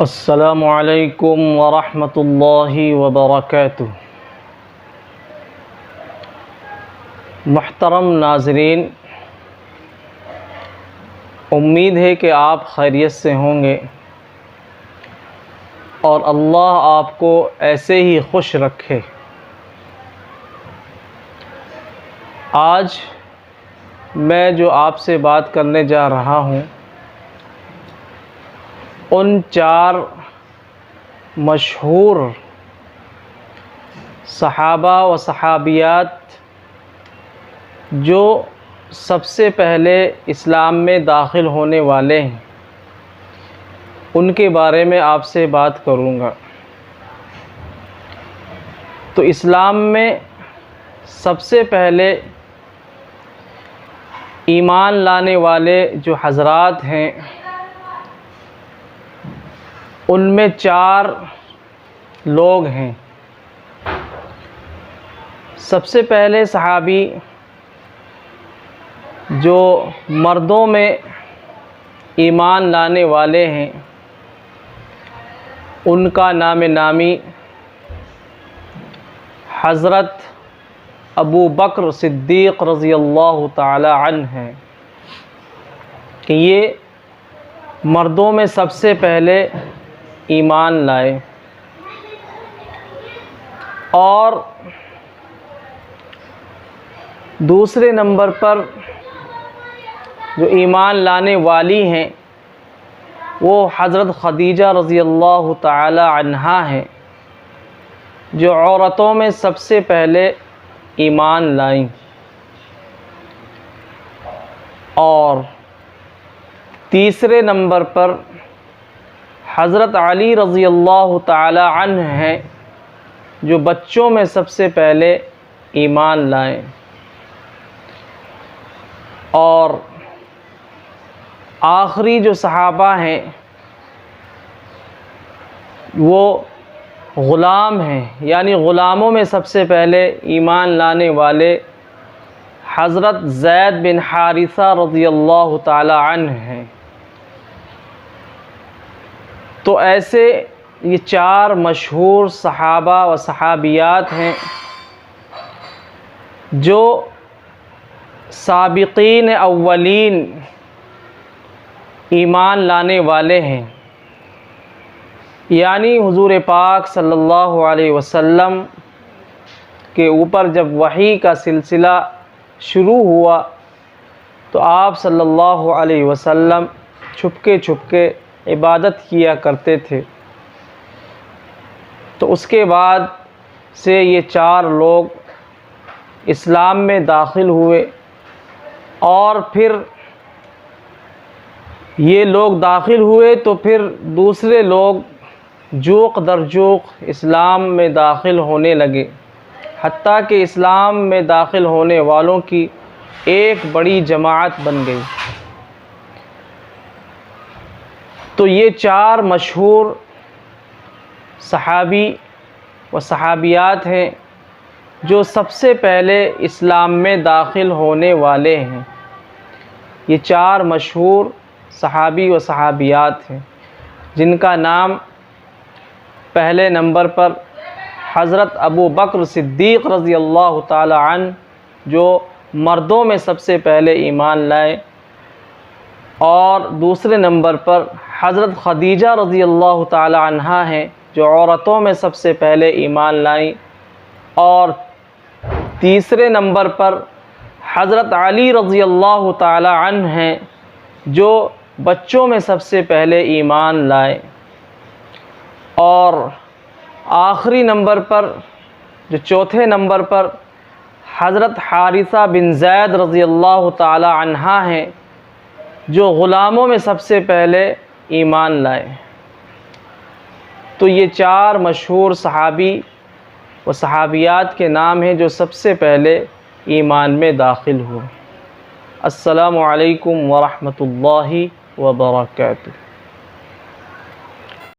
السلام علیکم ورحمۃ اللہ وبرکاتہ۔ محترم ناظرین، امید ہے کہ آپ خیریت سے ہوں گے اور اللہ آپ کو ایسے ہی خوش رکھے۔ آج میں جو آپ سے بات کرنے جا رہا ہوں ان 4 مشہور صحابہ و صحابیات جو سب سے پہلے اسلام میں داخل ہونے والے ہیں ان کے بارے میں آپ سے بات کروں گا۔ تو اسلام میں سب سے پہلے ایمان لانے والے جو حضرات ہیں ان میں 4 لوگ ہیں۔ سب سے پہلے صحابی جو مردوں میں ایمان لانے والے ہیں ان کا نام نامی حضرت ابو بکر صدیق رضی اللہ تعالی عنہ ہے کہ یہ مردوں میں سب سے پہلے ایمان لائے، اور دوسرے نمبر پر جو ایمان لانے والی ہیں وہ حضرت خدیجہ رضی اللہ تعالی عنہا ہیں جو عورتوں میں سب سے پہلے ایمان لائیں، اور تیسرے نمبر پر حضرت علی رضی اللہ تعالی عنہ ہیں جو بچوں میں سب سے پہلے ایمان لائیں، اور آخری جو صحابہ ہیں وہ غلام ہیں، یعنی غلاموں میں سب سے پہلے ایمان لانے والے حضرت زید بن حارثہ رضی اللہ تعالی عنہ ہیں۔ تو ایسے یہ 4 مشہور صحابہ و صحابیات ہیں جو سابقین اولین ایمان لانے والے ہیں، یعنی حضور پاک صلی اللہ علیہ وسلم کے اوپر جب وحی کا سلسلہ شروع ہوا تو آپ صلی اللہ علیہ وسلم چھپکے چھپکے عبادت کیا کرتے تھے۔ تو اس کے بعد سے یہ 4 لوگ اسلام میں داخل ہوئے، اور پھر یہ لوگ داخل ہوئے تو پھر دوسرے لوگ جوق در جوق اسلام میں داخل ہونے لگے، حتیٰ کہ اسلام میں داخل ہونے والوں کی ایک بڑی جماعت بن گئی۔ تو یہ 4 مشہور صحابی و صحابیات ہیں جو سب سے پہلے اسلام میں داخل ہونے والے ہیں۔ یہ 4 مشہور صحابی و صحابیات ہیں جن کا نام پہلے نمبر پر حضرت ابو بکر صدیق رضی اللہ تعالی عنہ جو مردوں میں سب سے پہلے ایمان لائے، اور دوسرے نمبر پر حضرت خدیجہ رضی اللہ تعالی عنہا ہیں جو عورتوں میں سب سے پہلے ایمان لائیں، اور تیسرے نمبر پر حضرت علی رضی اللہ تعالی عنہ ہیں جو بچوں میں سب سے پہلے ایمان لائے، اور آخری نمبر پر جو چوتھے نمبر پر حضرت حارثہ بن زید رضی اللہ تعالی عنہا ہیں جو غلاموں میں سب سے پہلے ایمان لائے۔ تو یہ 4 مشہور صحابی و صحابیات کے نام ہیں جو سب سے پہلے ایمان میں داخل ہوئے۔ السلام علیکم ورحمۃ اللہ وبرکاتہ۔